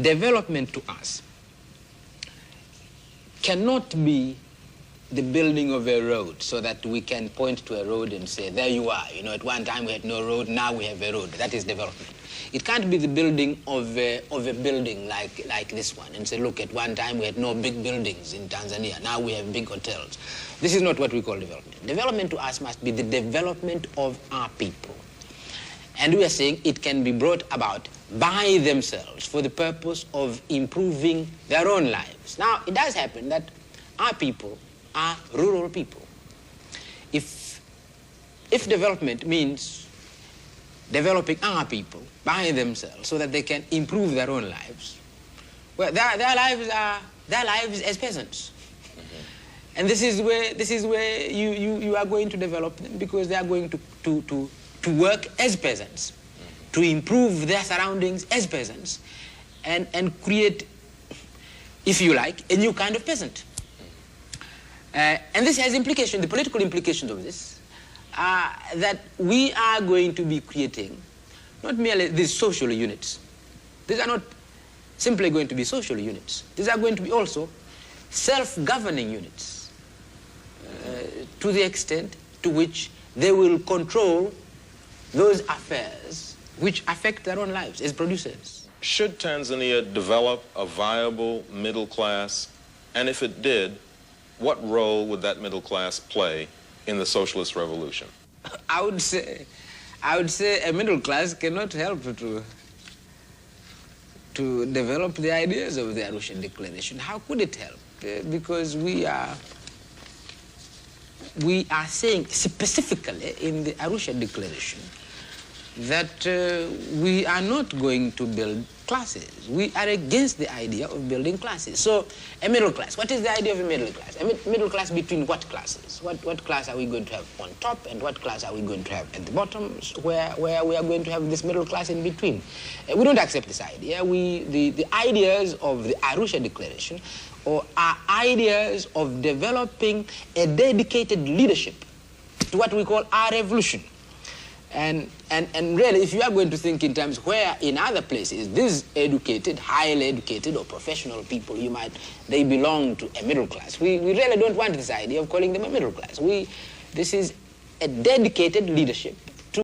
development to us cannot be the building of a road so that we can point to a road and say, there you are. You know, at one time we had no road, now we have a road. That is development. It can't be the building of a building like this one and say, look, at one time we had no big buildings in Tanzania, now we have big hotels. This is not what we call development. Development to us must be the development of our people. And we are saying it can be brought about by themselves for the purpose of improving their own lives. Now, it does happen that our people are rural people. If development means developing our people by themselves so that they can improve their own lives, well, their lives as peasants. And this is where you are going to develop them, because they are going to work as peasants, to improve their surroundings as peasants, and create, if you like, a new kind of peasant. And this has implications, the political implications of this, that we are going to be creating not merely these social units. These are not simply going to be social units. These are going to be also self-governing units, to the extent to which they will control those affairs which affect their own lives as producers. Should Tanzania develop a viable middle class? And if it did, what role would that middle class play in the socialist revolution? I would say a middle class cannot help to develop the ideas of the Arusha Declaration. How could it help? Because we are saying specifically in the Arusha Declaration that we are not going to build classes. We are against the idea of building classes. So a middle class, what is the idea of a middle class? A middle class between what classes? What class are we going to have on top, and what class are we going to have at the bottom, where we are going to have this middle class in between? We don't accept this idea. The ideas of the Arusha Declaration are ideas of developing a dedicated leadership to what we call our revolution. And really, if you are going to think in terms where in other places these educated, highly educated or professional people, they belong to a middle class. We really don't want this idea of calling them a middle class. This is a dedicated leadership